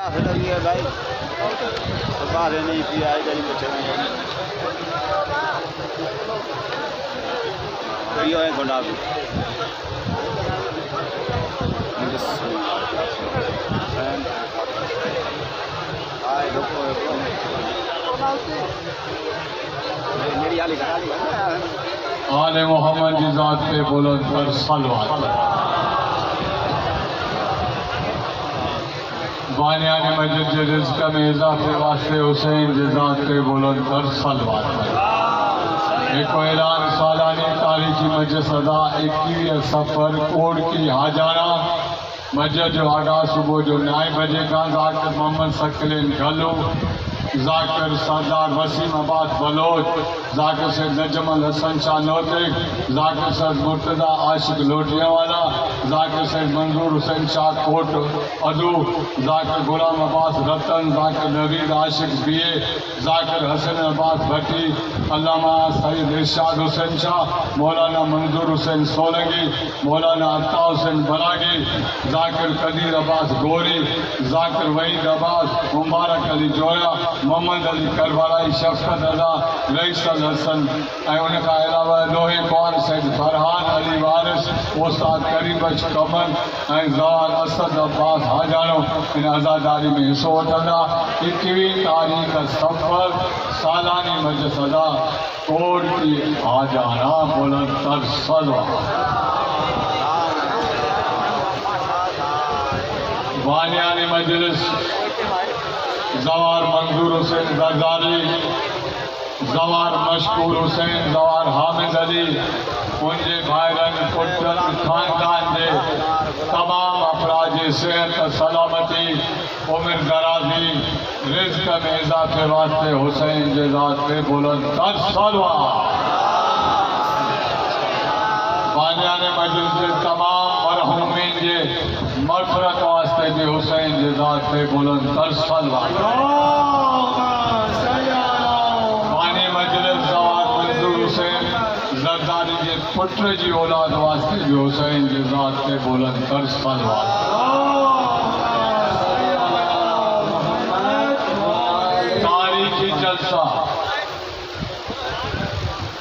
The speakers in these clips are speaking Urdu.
لگی ہے بھائی باہر نہیں پیا ادھر ہی بچے ہے گنڈا بھی آل محمد کی ذات پہ بلند پر صلوات بانیان مجد کے رزق میں اضافے واسطے حسین کی ذات پہ بلند پر صلوات ایک اعلان سالانی تاریخی مجلس ادا 21 سفر کوڑ کی حاجانہ مجلس جو آغاز صبح جو 9 بجے کا ذاکر محمد سکلین گھلو ذاکر سردار وسیم آباد بلوچ ذاکر سے نجم الحسن شاہ لوٹے ذاکر سے مرتضی عاشق لوٹیاں والا ذاکر سے منظور حسین شاہ کوٹ ادو ذاکر غلام عباس رتن ذاکر نوید عاشق بیے ذاکر حسن عباس بھٹی علامہ سید ارشاد حسین شاہ مولانا منظور حسین سولنگی مولانا عطا حسین بلاگی ذاکر قدیر عباس گوری ذاکر وحید عباس مبارک علی جویا محمد علی کربلائی شفقت ادا رئیس الحسن ان کا علاوہ لوہی قوان سید فرحان علی وارث استاد کریم بچ کمن زوال اسد عباس حاجانو ان عزاداری میں حصہ وٹھندا 21 تاریخ سفر سالانی مجلس ادا کوڑ کی حاجانہ بلند تر صلوات بانیان مجلس زوار منظور حسین زرداری زوار مشکور حسین زوار حامد علی انجے بھائرن پٹن خاندان دے تمام افراد صحت سلامتی عمر درازی رزق میں اضافے واسطے حسین جے ذات پہ بلند تر صلوات بانیان مجلس کے تمام مرحومین جے مغفرت واسطے جے حسین جے ذات پہ بلند تر صلوات بانی مجلس زوار منظور حسین زرداری جے پٹر جی اولاد واسطے جے حسین جے ذات پہ بلند تر صلوات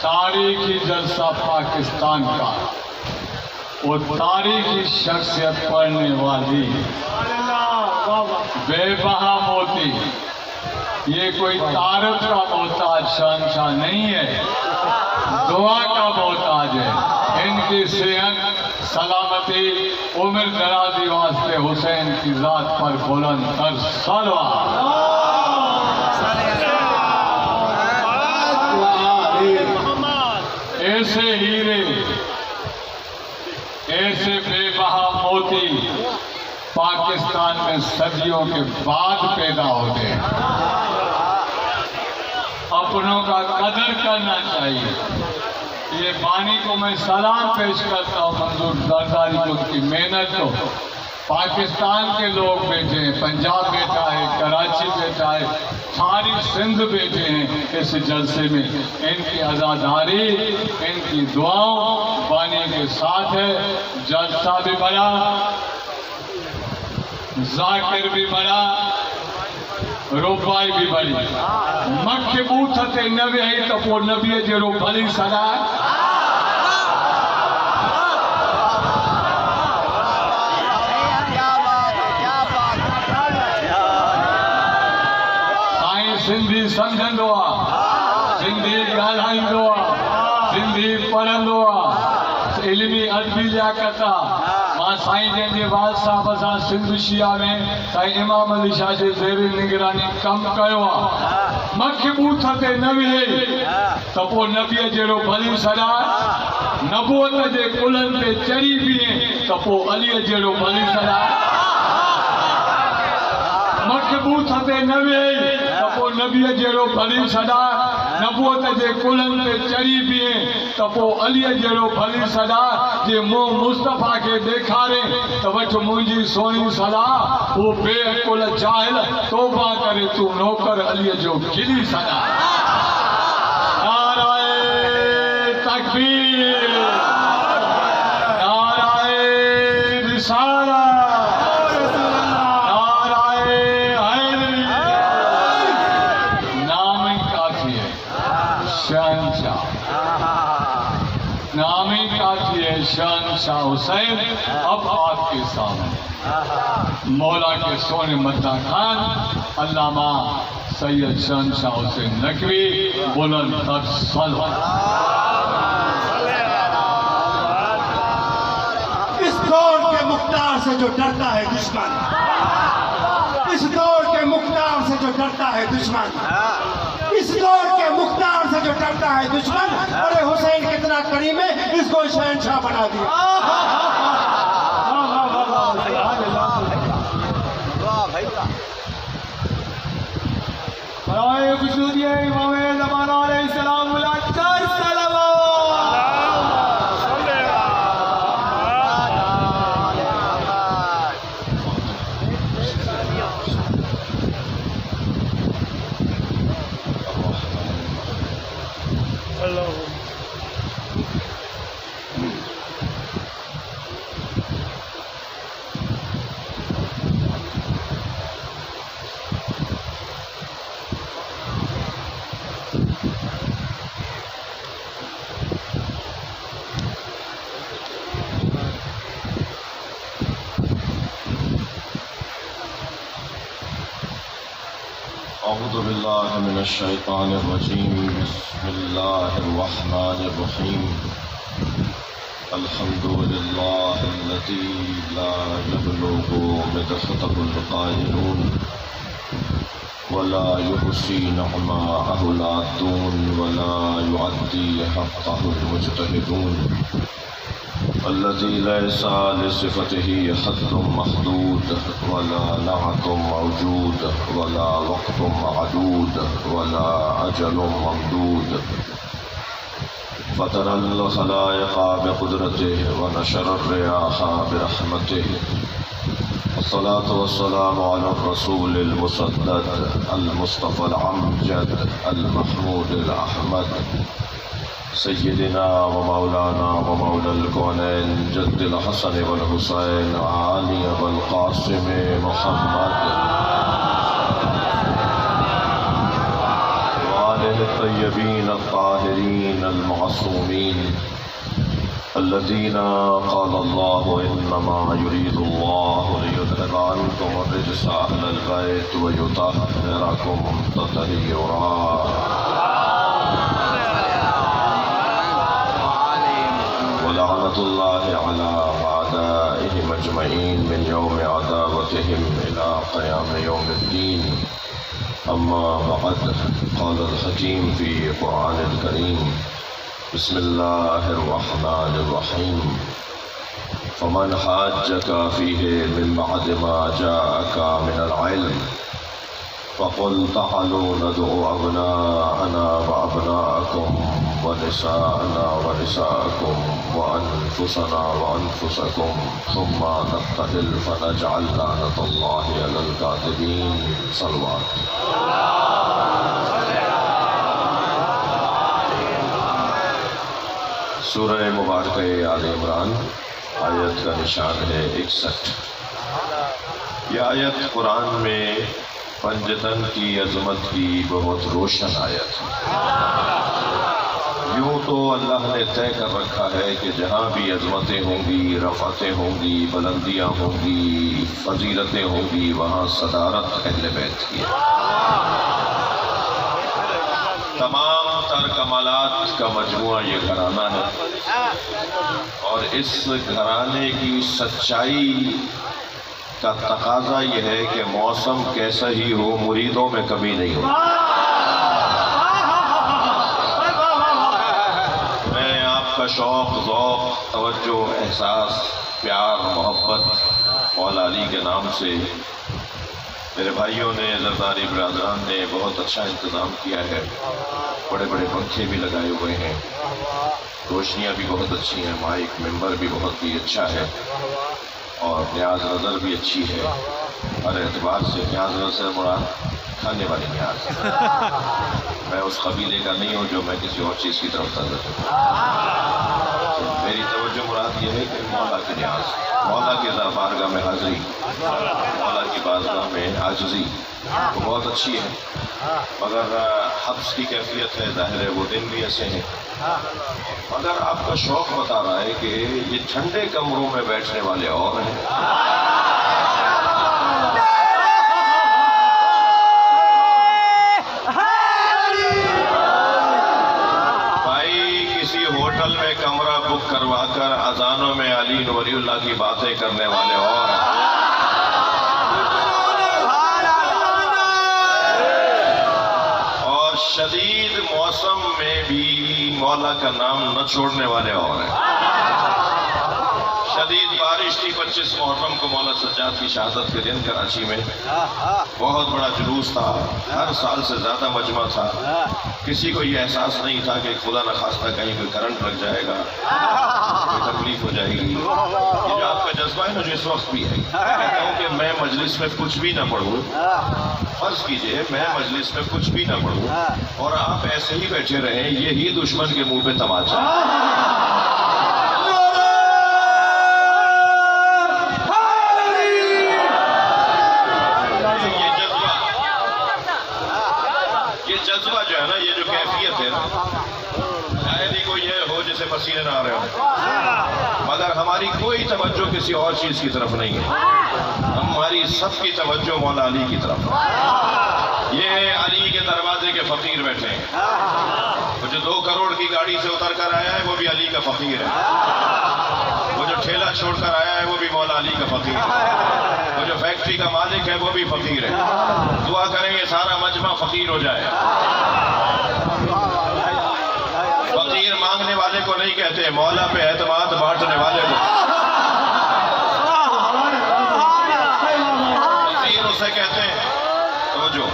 تاریخی جلسہ پاکستان کا وہ تاریخی شخصیت پڑھنے والی بے بہا موتی یہ کوئی تعارف کا محتاج شہنشاہ نہیں ہے دعا کا محتاج ہے ان کی صحت سلامتی عمر درازی واسطے حسین کی ذات پر بلند تر صلوات ایسے ہیرے ایسے بے بہا موتی پاکستان میں صدیوں کے بعد پیدا ہوتے ہیں اپنوں کا قدر کرنا چاہیے یہ بانی کو میں سلام پیش کرتا ہوں منظور زرداری کو کی محنت کو پاکستان کے لوگ بیٹھے ہیں پنجاب بیٹھا ہے کراچی بیٹھا ہے ساری سندھ بیٹھے ہیں اس جلسے میں ان کی عزاداری ان کی دعاؤں بانی کے ساتھ ہے جلسہ بھی بڑا ذاکر بھی بڑا روپائی بھی بڑی مکھ بوتھتے نبی ہے تو وہ نبی جڑو بھلی سدا سندھی سمجھندو سندھی ڳالهائيندو سندھی پڙهندو علمی ادبی لیاقت ماں سائیں جن کے والد صاحب سان سندھ شیعہ میں سائیں امام علی شاہ جے زیر نگرانی کم کیو مکھ بوتھ تے نہ ویہے تو پو نبی جڑو بھلی سدا نبوت جے کلن تے چڑھی بیہے تو پو علی جڑو بھلی سدا مکھ بوتھ تے نہ ویہے نبی جڑو بھلی سدا نبوت جے کلن تے چڑھی بیہے تو پو علی جڑو بھلی سدا جے منہ مصطفیٰ کے دیکھارے تو وٹھ منجی سونی سدا وہ بے عقل جاہل توبہ کرے تو نوکر علی جو گلی سدا نعرہ تکبیر نعرہ رسالہ نعرہ چند شاہ حسین اب آپ کے سامنے مولا کے سونے مداح خان علامہ سید چند شاہ حسین نقوی بلند تر صلوات۔ اس دور کے مختار سے جو ڈرتا ہے دشمن، اس دور کے مختار سے جو ڈرتا ہے دشمن، اس دور کے مختار سے جو ڈرتا ہے دشمن، ارے حسین کتنا کریم ہے، اس کو شہنشاہ بنا دیا۔ برائے خصوصی امام زمان علیہ السلام الاکبر صلوات۔ اعوذ باللہ من الشیطان الرجیم، بسم اللہ الرحمن الرحیم، الحمد للہ الذی لا یبلغ مدحہ القائلون ولا یحصی نعماءہ العادون ولا یعدی حقہ المجتہدون، الذي ليس لصفته حد محدود ولا نعت موجود ولا وقت معدود ولا أجل ممدود، فطر الخلائق بقدرته ونشر الرياح برحمته، الصلاة والسلام على الرسول المسدد المصطفى الأمجد المحمود الأحمد، سیدنا و مولانا و مولا الکونین جد الحسن والحسین علی ابو القاسم محمد وآلہ الطیبین الطاہرین المعصومین الذین قال اللہ انما یرید اللہ لیذهب عنکم الرجس اہل البیت ویطہرکم تطہیرا۔ لعنت اللہ علی اعدائهم اجمعین من یوم عداوتهم الى قیام یوم الدین، اما بعد، قال الحکیم فی قرآن الکریم، بسم اللہ الرحمن الرحیم، فمن حاجک فیہ من بعد ما جاءک من العلم فقل تعالوا ندعو أبناءنا وأبناءكم ونساءنا ونساءكم وأنفسنا وأنفسكم ثم نبتهل فنجعل لعنة الله على الكاذبين۔ صلوات۔ سورہ مبارکہ آل عمران آیت کا نشان ہے 61۔ یہ آیت قرآن میں پنجتن کی عظمت کی بہت روشن آیت ہے۔ یوں تو اللہ نے طے کر رکھا ہے کہ جہاں بھی عظمتیں ہوں گی، رفعتیں ہوں گی، بلندیاں ہوں گی، فضیلتیں ہوں گی، وہاں صدارت اہل بیت کی ہے۔ تمام تر کمالات کا مجموعہ یہ گھرانہ ہے، اور اس گھرانے کی سچائی کا تقاضا یہ ہے کہ موسم کیسا ہی ہو، مریدوں میں کمی نہیں ہو۔ میں آپ کا شوق، ذوق، توجہ، احساس، پیار، محبت مولا علی کے نام سے میرے بھائیوں نے، زرداری برادران نے بہت اچھا انتظام کیا ہے۔ بڑے بڑے پنکھے بھی لگائے ہوئے ہیں، روشنیاں بھی بہت اچھی ہیں، مائک ممبر بھی بہت ہی اچھا ہے، اور نیاز نظر بھی اچھی ہے۔ ہر اعتبار سے نیاز نظر سے مراد کھانے والی نیاز۔ میں اس قبیلے کا نہیں ہوں جو میں کسی اور چیز کی طرف تعلق ہے۔ میری توجہ مراد یہ ہے کہ مولا کی نیاز، مولا کی بارگاہ میں حاضری، مولا کی بارگاہ میں عاجزی وہ بہت اچھی ہے، مگر حبس کی کیفیت ہے، ظاہر ہے وہ دن بھی ایسے ہیں، مگر آپ کا شوق بتا رہا ہے کہ یہ ٹھنڈے کمروں میں بیٹھنے والے اور ہیں۔ ہوٹل میں کمرہ بک کروا کر اذانوں میں علی ولی اللہ کی باتیں کرنے والے اور ہیں، اور شدید موسم میں بھی مولا کا نام نہ چھوڑنے والے اور ہیں۔ شدید بارش تھی 25 محرم کو مولا سجاد کی شہادت کے دن کراچی میں، بہت بڑا جلوس تھا، ہر سال سے زیادہ مجمع تھا، کسی کو یہ احساس نہیں تھا کہ خدا نخواستہ کہیں کوئی کرنٹ لگ جائے گا، کوئی تکلیف ہو جائے گی۔ یہ جو آپ کا جذبہ ہے نا جو اس وقت بھی ہے، کہتا ہوں کہ میں مجلس میں کچھ بھی نہ پڑھوں، فرض کیجئے میں مجلس میں کچھ بھی نہ پڑھوں اور آپ ایسے ہی بیٹھے رہیں، یہی دشمن کے منہ پہ تماچا۔ جذبہ جو ہے نا، یہ جو کیفیت ہے، شاید ہی کوئی یہ ہو جسے پسینے نہ آ رہے ہوں، مگر ہماری کوئی توجہ کسی اور چیز کی طرف نہیں ہے، ہماری سب کی توجہ مولا علی کی طرف ہے۔ یہ علی کے دروازے کے فقیر بیٹھے ہیں، وہ جو 2 کروڑ کی گاڑی سے اتر کر آیا ہے وہ بھی علی کا فقیر ہے، وہ جو ٹھیلا چھوڑ کر آیا ہے وہ بھی مولا علی کا فقیر ہے، وہ جو فیکٹری کا مالک ہے وہ بھی فقیر ہے۔ دعا کریں گے سارا مجمع فقیر ہو جائے۔ فقیر مانگنے والے کو نہیں کہتے، مولا پہ اعتماد بانٹنے والے کو۔ فقیر اسے کہتے ہیں توجہ،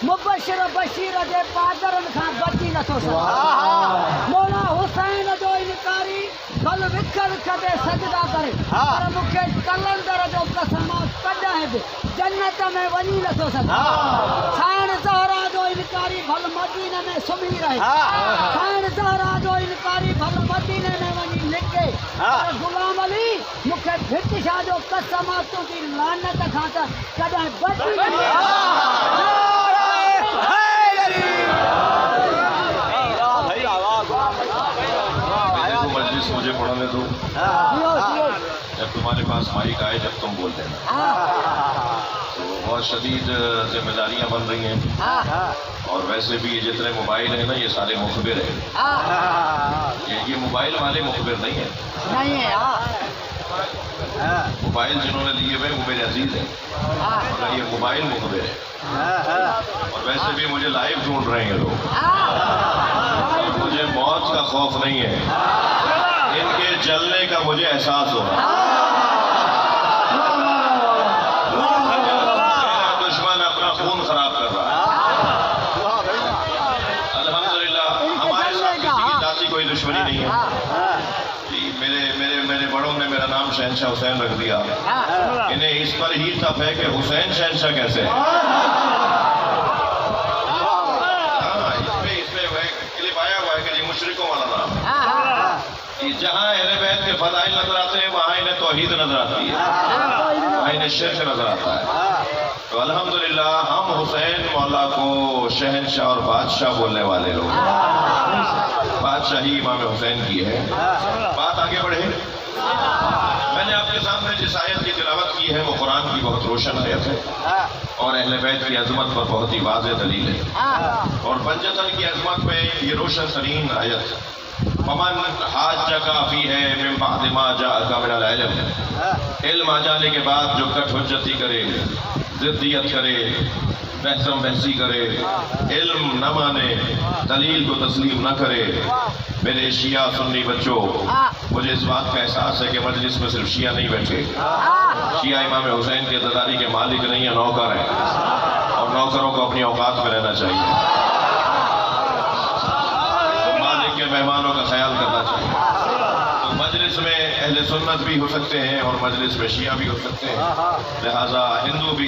مبشر بشیر دے پادرن کھان بچی نہ تھو سگھا، مولا حسین جو انکاری بل وکھر کدے سجدہ کرے، پر مکھے کلندر جو قسمات کڈا ہے جنت میں ونی نہ تھو سگھا، سائن زہرا جو انکاری بھل مدینے میں سمھی رہے، سائن زہرا جو انکاری بھل مدینے میں ونی لکھے، پر غلام علی مکھے بھٹ شاہ جو قسماتوں کی لعنت کھاتا کڈا بچی نہ مجلس مجھے پڑھنے دو، جب تمہارے پاس مائک آئے جب تم بول دینا۔ تو بہت شدید ذمہ داریاں بن رہی ہیں، اور ویسے بھی یہ جتنے موبائل ہیں نا یہ سارے مخبر ہیں، یہ موبائل والے مخبر نہیں ہیں، موبائل جنہوں نے لیے ہوئے وہ میرے عزیز ہیں، مگر یہ موبائل مخبر ہے، اور ویسے بھی مجھے لائیو ڈھونڈ رہے ہیں لوگ، اور مجھے موت کا خوف نہیں ہے، ان کے جلنے کا مجھے احساس ہو رہا ہے۔ دشمن اپنا خون خراب کر رہا ہے، الحمدللہ ہمارے ساتھ کسی کی ذاتی کوئی دشمنی نہیں ہے۔ میرے بڑوں نے میرا نام شہنشاہ حسین رکھ دیا، انہیں اس پر ہی تف ہے کہ حسین شہنشاہ کیسے ہے۔ اس میں کلپ آیا ہوا ہے کہ یہ مشرکوں والا نام ہے، جہاں اہل بیت کے فضائل نظر آتے ہیں وہاں انہیں توحید نظر آتی ہے، وہاں انہیں شرک نظر آتا ہے۔ تو الحمدللہ ہم حسین مولا کو شہنشاہ اور بادشاہ بولنے والے لوگ ہیں، بادشاہی امام حسین کی ہے۔ بات آگے بڑھے، میں نے آپ کے سامنے جس آیت کی تلاوت کی ہے وہ قرآن کی بہت روشن آیت ہے، اور اہل بیت کی عظمت پر بہت ہی واضح دلیل ہے، اور بنجتن کی عظمت میں یہ روشن ترین آیت فمن حاجک فیہ من بعد ما جاءک من العلم، علم آ جانے کے بعد جو کٹ حجتی کرے، ضدیت کرے، بحثم بحثی کرے، علم نہ مانے، دلیل کو تسلیم نہ کرے، میرے شیعہ سنی بچوں مجھے اس بات کا احساس ہے کہ مجلس میں صرف شیعہ نہیں بیٹھے، شیعہ امام حسین کے اقتداری کے مالک نہیں ہیں، نوکر ہیں، اور نوکروں کو اپنی اوقات میں رہنا چاہیے، مالک کے مہمانوں کا خیال کرنا چاہیے۔ تو مجلس میں اہل سنت بھی ہو سکتے ہیں اور مجلس میں شیعہ بھی ہو سکتے ہیں، لہٰذا ہندو بھی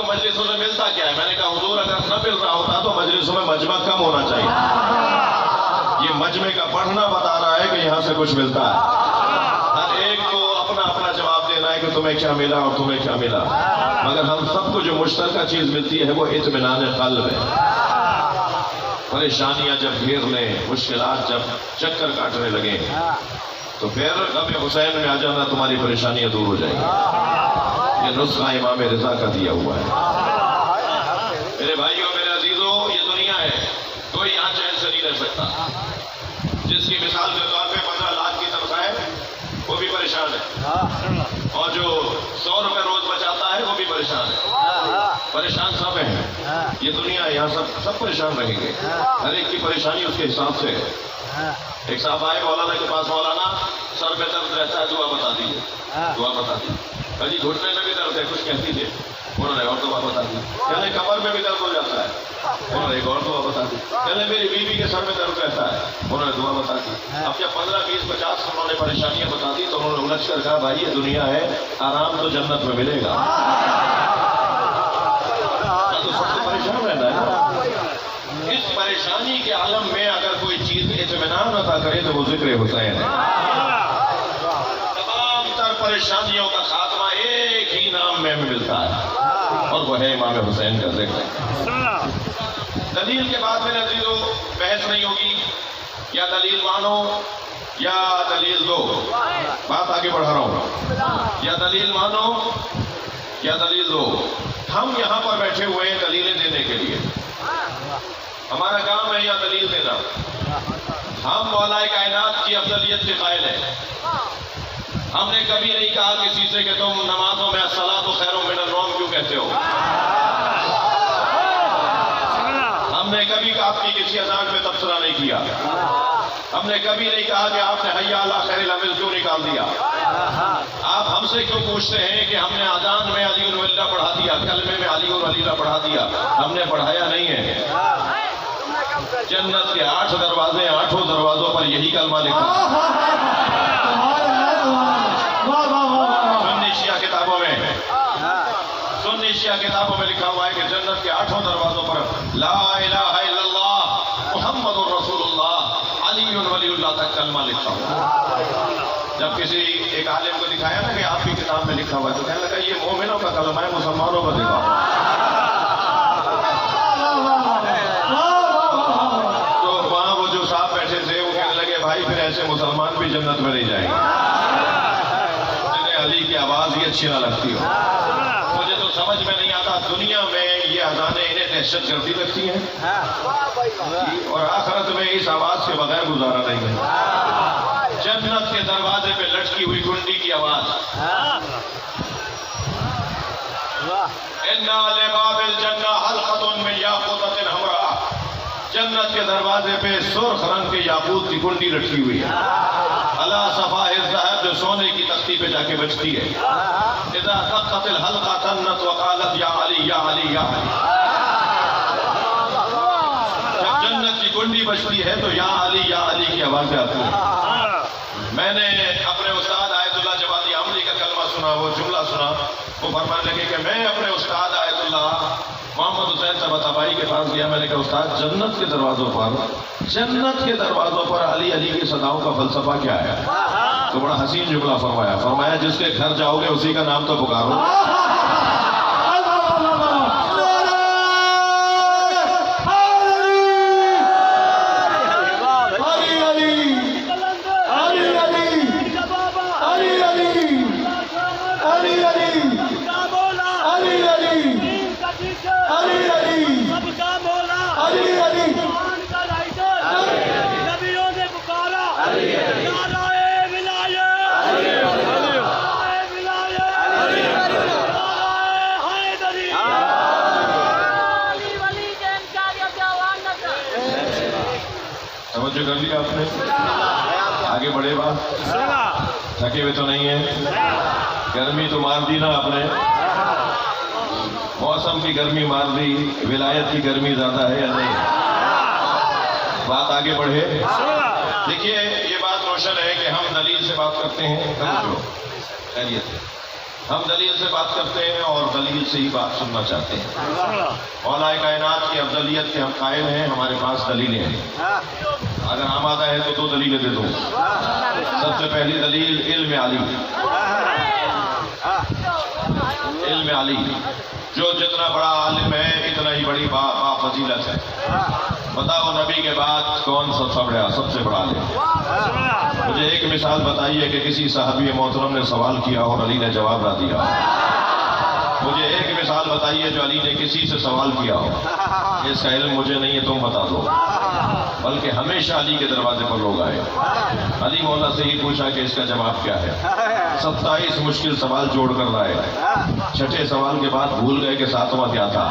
کو مجلسوں سے ملتا کیا ہے؟ میں نے کہا حضور اگر نہ مل رہا ہوتا تو مجلسوں میں مجمع کم ہونا چاہیے. یہ مجمع کا پڑھنا بتا رہا ہے کہ یہاں سے کچھ ملتا ہے. ہر ایک کو اپنا اپنا جواب دینا ہے کہ تمہیں کیا ملا اور تمہیں کیا ملا، مگر ہم سب کو جو مشترکہ چیز ملتی ہے وہ اطمینان قلب ہے. پریشانیاں جب گھیر لیں، مشکلات جب چکر کاٹنے لگیں تو پھر غم حسین میں آ جانا، تمہاری پریشانیاں دور ہو جائیں گی. یہ نسخہ امام رضا کا دیا ہوا ہے. میرے بھائیوں، میرے عزیزوں، یہ دنیا ہے، کوئی یہاں چین سے نہیں رہ سکتا. جس کی مثال کے طور پہ 15 لاکھ کی تنخواہ ہے وہ بھی پریشان ہے، اور جو 100 روپے روز بچاتا ہے وہ بھی پریشان ہے. پریشان سب ہیں. یہ دنیا ہے، یہاں سب پریشان رہیں گے. ہر ایک کی پریشانی اس کے حساب سے ہے. ایک صاحب آئے مولانا کے پاس، مولانا سر میں درد رہتا ہے، دعا بتا دیجیے. دعا بتا دی. جی گھٹنے میں بھی درد ہے، کچھ کہتی تھے. انہوں نے اور دعا بتا دی. کہنے کمر میں بھی درد ہو جاتا ہے، انہوں نے ایک اور دعا بتا دی. کہنے میری بیوی کے سر میں درد رہتا ہے، انہوں نے دعا بتا دی. اب جب 15 20 50 انہوں نے پریشانیاں بتا دی تو انہوں نے الجھ کر کہا بھائی یہ دنیا ہے، آرام تو جنت میں ملے گا. تو سب سے پریشان رہنا ہے. اس پریشانی کے عالم میں اگر کوئی چیز اطمینان عطا کرے تو وہ ذکر حسین ہے. تمام تر پریشانیوں کا خاتمہ ایک ہی نام میں ملتا ہے، اور وہ ہے امام حسین کا ذکر. دلیل کے بعد میرے عزیزوں بحث نہیں ہوگی، یا دلیل مانو یا دلیل دو. بات آگے بڑھا رہا ہوں. یا دلیل مانو یا دلیل دو. ہم یہاں پر بیٹھے ہوئے ہیں دلیلیں دینے کے لیے. ہمارا کام ہے یا دلیل دینا. ہم مولا کائنات کی افضلیت کے قائل ہیں. ہم نے کبھی نہیں کہا کسی سے کہ تم نمازوں میں الصلاۃ خیر من النوم کیوں کہتے ہو. ہم نے کبھی آپ کی کسی اذان میں تبصرہ نہیں کیا. ہم نے کبھی نہیں کہا کہ آپ نے حی علی خیر العمل کیوں نکال دیا. آپ ہم سے کیوں پوچھتے ہیں کہ ہم نے اذان میں علی اللہ پڑھا دیا، کلمے میں علی اور علی پڑھا دیا؟ ہم نے پڑھایا نہیں ہے. جنت کے 8 دروازے، 8 دروازوں پر یہی کلمہ لکھا سنی شیعہ کتابوں میں. سنی شیعہ کتابوں میں لکھا ہوا ہے کہ جنت کے 8 دروازوں پر لا الہ الا اللہ محمد الرسول اللہ علی ولی اللہ تک کلمہ لکھا ہوا. جب کسی ایک عالم کو دکھایا نا کہ آپ کی کتاب میں لکھا ہوا ہے تو کہنے لگا یہ مومنوں کا کلمہ ہے، مسلمانوں کا دکھا. تو وہاں وہ جو صاحب بیٹھے تھے وہ کہنے لگے بھائی پھر ایسے مسلمان بھی جنت میں نہیں جائیں گے جنہیں علی کی آواز ہی اچھی نہ لگتی ہو. مجھے تو سمجھ میں نہیں آتا دنیا میں یہ اذانیں انہیں دہشت گردی لگتی ہیں اور آخرت میں اس آواز کے بغیر گزارا نہیں ہے. جنت کے دروازے پہ لٹکی ہوئی کنڈی کی آواز. اِنَّا لِبَابِ الْجَنَّةِ حَلْقَةٌ مِّن یاقوتۃ حمراء. جنت کے دروازے پہ سرخ رنگ کے یاقوت کی کنڈی لٹکی ہوئی ہے. علی صفاء الذهب، جو سونے کی تختی پہ جا کے بجتی ہے. اذا دقت الحلقہ تنت وقالت یا علی یا علی یا علی. جب جنت کی کنڈی بجتی ہے تو یا علی کی آوازیں آتی ہیں. میں نے اپنے استاد آیت اللہ جوادی عمری کا کلمہ سنا، وہ جملہ سنا. وہ فرمانے لگے کہ میں اپنے استاد آیت اللہ محمد حسین طباطبائی کے پاس گیا. میں نے کہا استاد جنت کے دروازوں پر علی علی کی صداؤں کا فلسفہ کیا ہے؟ تو بڑا حسین جملہ فرمایا جس کے گھر جاؤ گے اسی کا نام تو پکارو. توجہ کر لیا آپ نے؟ آگے بڑھے بات. تھکے ہوئے تو نہیں ہیں؟ گرمی تو مار دی نا آپ نے. موسم کی گرمی مار دی، ولایت کی گرمی زیادہ ہے یا نہیں؟ بات آگے بڑھے. دیکھیے یہ بات روشن ہے کہ ہم دلیل سے بات کرتے ہیں. خیریت ہے. ہم دلیل سے بات کرتے ہیں اور دلیل سے ہی بات سننا چاہتے ہیں. مولا کائنات کی افضلیت کے ہم قائل ہیں. ہمارے پاس دلیلیں ہیں. اگر آمادہ ہے تو 2 دلیلیں دے دوں. سب سے پہلی دلیل علم علی. علم علی جو جتنا بڑا عالم ہے اتنا ہی بڑی با فضیلت ہے. بتاؤ نبی کے بعد کون سب سے بڑا عالم؟ مجھے ایک مثال بتائیے کہ کسی صحابی محترم نے سوال کیا اور علی نے جواب نہ دیا. مجھے ایک مثال بتائیے جو علی نے کسی سے سوال کیا ہو. اس کا علم مجھے نہیں ہے، تم بتا دو. بلکہ ہمیشہ علی کے دروازے پر لوگ آئے. علی مولا سے ہی پوچھا کہ اس کا جواب کیا ہے. 27 مشکل سوال جوڑ کر لائے. 6 سوال کے بعد بھول گئے کہ 7واں کیا تھا.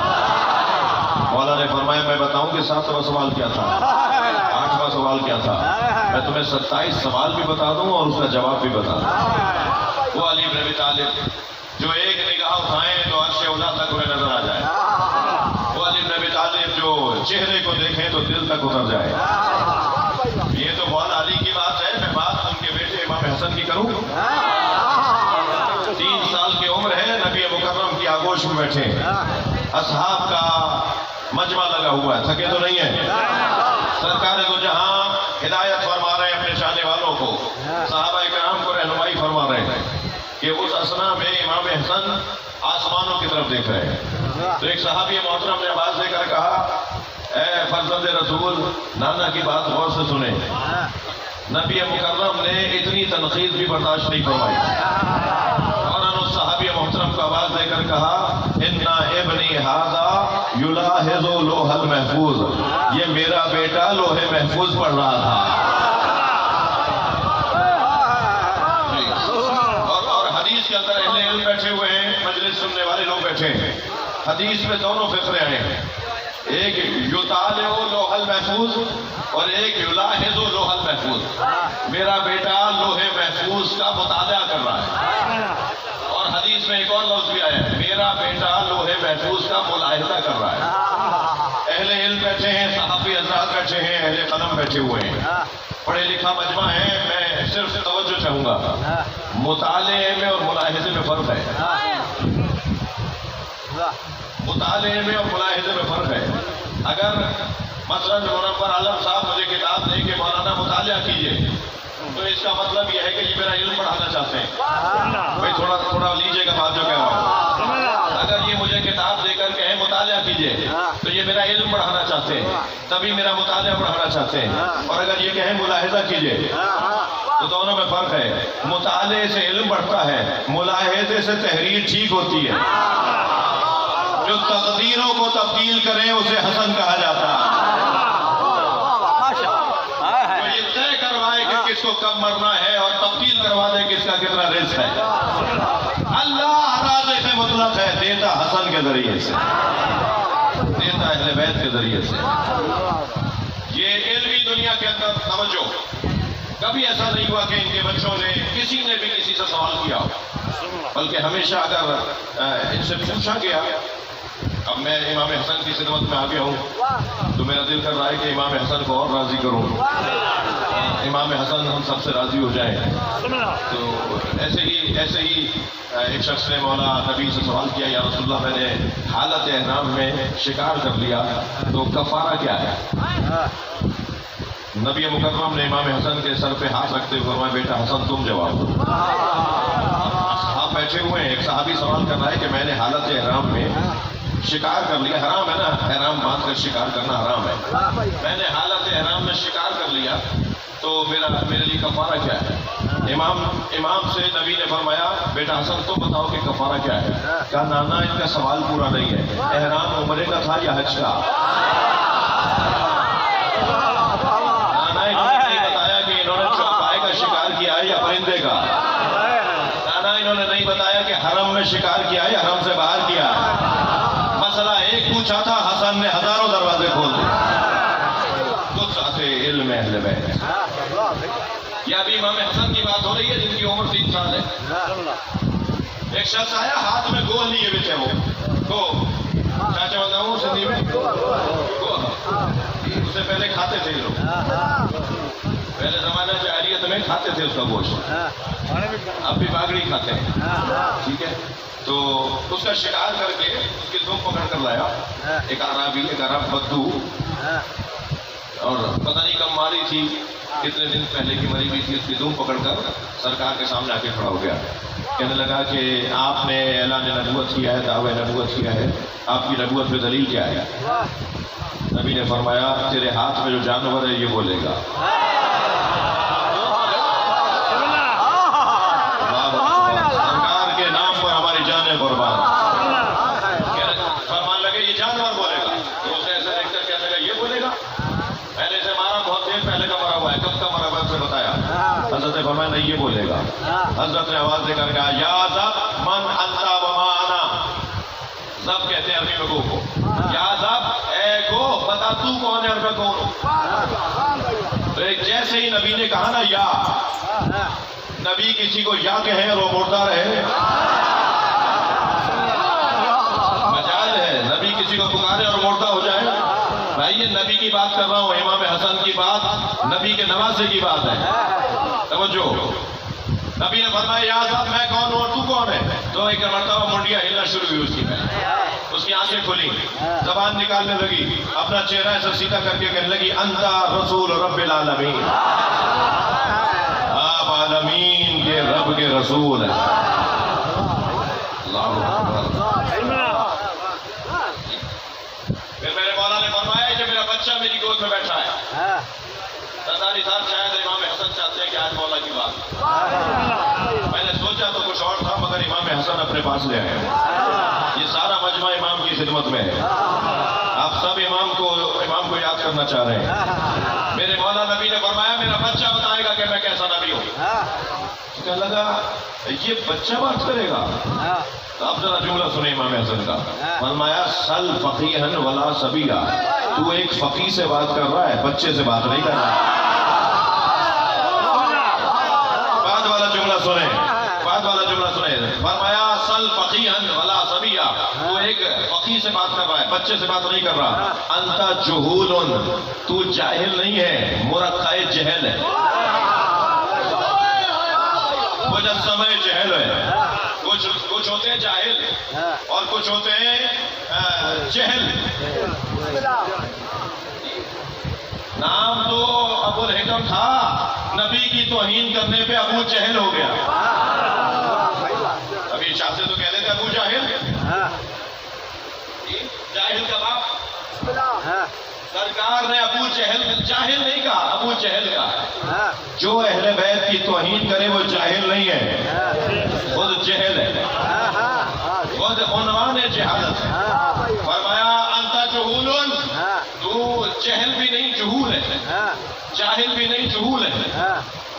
مولا نے فرمایا میں بتاؤں کہ 7واں سوال کیا تھا، 8واں سوال کیا تھا. میں تمہیں 27 سوال بھی بتا دوں اور اس کا جواب بھی بتا دوں. وہ علی بن ابی طالب جو ایک نگاہ اٹھائیں تو عرش اولا تک انہیں نظر آ جائے. وہ علی بن ابی طالب جو چہرے کو دیکھیں تو دل تک اتر جائے. یہ تو مولا علی کی بات ہے. میں بات ان کے بیٹے امام حسن کی کروں. 3 سال کی عمر ہے، نبی مکرم کی آغوش میں بیٹھے ہیں. اصحاب کا مجمع لگا ہوا ہے، تھکے تو نہیں ہیں. سرکار دو جہاں ہدایت فرما رہے ہیں اپنے چاہنے والوں کو. صحابہ کرام کو رہنمائی فرما رہے ہیں کہ اس اسنا میں امام حسن آسمانوں کی طرف دیکھ رہے ہیں. تو ایک صحابی محترم نے آواز دے کر کہا اے فرزند رسول، نانا کی بات غور سے سنیں. نبی مکرم نے اتنی تنقید بھی برداشت نہیں فرمائی. اور اس صحابی محترم کو آواز دے کر کہا اِنَّ ابنی ھذا یلاحظ لوح المحفوظ، یہ میرا بیٹا لوح محفوظ پڑھ رہا تھا. اور حدیث کے اندر اہل علم بیٹھے ہوئے ہیں، مجلس سننے والے لوگ بیٹھے ہیں. حدیث میں دونوں فقرے آئے ہیں، ایک یطالع لوح المحفوظ اور ایک یلاحظ لوح المحفوظ. میرا بیٹا لوح محفوظ کا مطالعہ کر رہا ہے. اور حدیث میں ایک اور لفظ بھی آیا ہے، میرا بیٹا لوح محفوظ کا ملاحظہ کر رہا ہے. اہل علم بیٹھے ہیں، صحابی حضرات بیٹھے ہیں، اہل قلم بیٹھے ہوئے ہیں. پڑھے لکھا مجمع ہے. میں صرف توجہ چاہوں گا، مطالعے میں اور ملاحظے میں فرق ہے. مطالعے میں اور ملاحظے میں فرق ہے. اگر مثلا منور عالم صاحب مجھے کتاب دے کے مولانا مطالعہ کیجئے تو اس کا مطلب یہ ہے کہ یہ میرا علم بڑھانا چاہتے ہیں. بھائی تھوڑا لیجئے گا بات جو کہہ رہا ہوں. اگر یہ مجھے کتاب دے کر کہیں مطالعہ کیجئے تو یہ میرا علم بڑھانا چاہتے ہیں، تبھی میرا مطالعہ بڑھانا چاہتے ہیں. اور اگر یہ کہیں ملاحظہ کیجئے تو دونوں میں فرق ہے. مطالعے سے علم بڑھتا ہے، ملاحظے سے تحریر ٹھیک ہوتی ہے. جو تقدیروں کو تبدیل کرے اسے حسن کہا جاتا ہے. تو یہ طے کروائے کہ کس کو کب مرنا ہے اور تبدیل کروا دے کس کا کتنا رزق ہے. اللہ رازق مطلق ہے، دیتا حسن کے ذریعے سے، دیتا اہل بیت کے ذریعے سے. یہ علمی دنیا کے اندر توجہ، کبھی ایسا نہیں ہوا کہ ان کے بچوں نے کسی نے بھی کسی سے سوال کیا ہو، بلکہ ہمیشہ اگر ان سے پوچھا گیا. اب میں امام حسن کی خدمت میں آ گیا ہوں تو میرا دل کر رہا ہے کہ امام حسن کو اور راضی کروں، امام حسن ہم سب سے راضی ہو جائیں. تو ایسے ہی ایک شخص نے مولا نبی سے سوال کیا یا رسول اللہ میں نے حالت احرام میں شکار کر لیا تو کفارہ کیا ہے؟ نبی مکرم نے امام حسن کے سر پہ ہاتھ رکھتے ہوئے فرمایا بیٹا حسن تم جواب دو. آپ بیٹھے ہوئے ہیں، ایک صحابی سوال کر رہا ہے کہ میں نے حالت احرام میں شکار کر لیا. حرام ہے نا، احرام باندھ کر شکار کرنا حرام ہے. میں نے حالت احرام میں شکار کر لیا تو میرے لیے کفارہ کیا ہے؟ امام سے نبی نے فرمایا بیٹا حسن تم بتاؤ کہ کفارہ کیا ہے. کہا نانا ان کا سوال پورا نہیں ہے، احرام عمرے کا تھا یا حج کا؟ نانا انہوں نے نہیں بتایا کہ انہوں نے چوپائے کا شکار کیا ہے یا پرندے کا. نانا انہوں نے نہیں بتایا کہ حرم میں شکار کیا ہے یا حرم سے باہر کیا ہے. مسئلہ ایک پوچھا تھا، حسن نے ہزاروں دروازے کھول دیے. کچھ آتے علم اہل بیت. یہ ابھی امام حسن کی بات ہو رہی ہے جن کی عمر 3 سال ہے. ایک شخص آیا ہاتھ میں گوہ لیے بیٹھے ہو، گوہ چاچا بتا ہوں سندھی میں گوہ. اس سے پہلے کھاتے تھے لوگ، پہلے زمانہ جاہلیت میں کھاتے تھے اس کا گوشت، اب بھی باگڑی کھاتے ہیں، ٹھیک ہے؟ تو اس کا شکار کر کے اس کی دم پکڑ کر لایا ایک عرب بدو، اور پتہ نہیں کب ماری تھی، کتنے دن پہلے کی مری ہوئی تھی، اس کی دم پکڑ کر سرکار کے سامنے آ کے کھڑا ہو گیا، کہنے لگا کہ آپ نے اعلان نبوت کیا ہے، دعوی نبوت کیا ہے، آپ کی نبوت میں دلیل کیا ہے؟ نبی نے فرمایا تیرے ہاتھ میں جو جانور ہے یہ بولے گا۔ سرکار کے نام پر ہماری جانیں قربان، فرمان لگے یہ جانور بولے گا، تو اسے ایسے دیکھ کر کہنے لگا یہ بولے گا، میں نے اسے مارا بہت دیر پہلے کا مرا ہوا ہے، کب کا مرا ہوا ہے اسے بتایا، حضرت نے فرمایا نہیں یہ بولے گا، حضرت نے آواز دے کر کہا یا ذب من انت وما انا، ذب کہتے ہیں عربی میں گو کو، یا ذب اے گو بتا تو کون ہے اور میں کون ہوں۔ تو ایک جیسے ہی نبی نے کہا نا یا، نبی کسی کو یا کہے اور وہ مردہ رہے، مجال ہے نبی کسی کو پکارے اور مردہ ہو جائے؟ بھائی یہ نبی کی بات کر رہا ہوں، امام حسن کی بات، نبی کے نواسے کی بات ہے، توجہ۔ نبی نے فرمایا یا ذب میں کون ہوں اور تو کون ہے؟ تو ایک مرتبہ منڈیاں ہلنا شروع ہوئی اس کی میں، اس کی آنکھیں کھلی، زبان نکالنے لگی، اپنا چہرہ ایسا سیدھا کر کے کہنے لگی انتا رسول رب العالمین، آپ عالمین کے رب کے رسول ہیں۔ اللہ اکبر۔ پھر میرے مولا نے فرمایا کہ میرا بچہ میری گود میں بیٹھا ہے، سرداری صاحب شاید امام حسن چاہتے ہیں کہ آج مولا کی بات، میں نے سوچا تو کچھ اور تھا مگر امام حسن اپنے پاس لے آئے، یہ سارا مجمع امام کی خدمت میں ہے، آپ سب امام کو یاد کرنا چاہ رہے ہیں۔ میرے مولا نبی نے فرمایا میرا بچہ بتائے گا کہ میں کیسا نبی ہوں، کہنے لگا یہ بچہ بات کرے گا؟ اب ذرا جملہ سنیں امام حسن کا، فرمایا سل فقیہن ولا صبیہ، تو ایک فقیہ سے بات کر رہا ہے، بچے سے بات نہیں کر رہا ہے۔ بعد والا جملہ سنیں، فرمایا سل فقیہن ولا صبیہ، تو ایک فقیہ سے بات کر رہا ہے، بچے سے بات نہیں کر رہا۔ انت جہول، تو جاہل نہیں ہے، مرقع جہل ہے، مجسمہ جہل ہے، کچھ ہوتے ہیں جاہل اور کچھ ہوتے ہیں جہل۔ نام تو ابو الحکم تھا، نبی کی توہین کرنے پہ ابو جہل ہو گیا، ابھی چاہتے تو کہہ دیتے ابو جاہل، جاہل کا باپ۔ سرکار نے ابو جاہل نہیں کہا، ابو جہل کہا۔ جو اہل بیت کی توہین کرے وہ جاہل نہیں ہے، خود جہل ہے، خود عنوان جہالت ہے۔ فرمایا انت جہول، تو جہل بھی نہیں جہول ہے، جاہل بھی نہیں جہول ہے،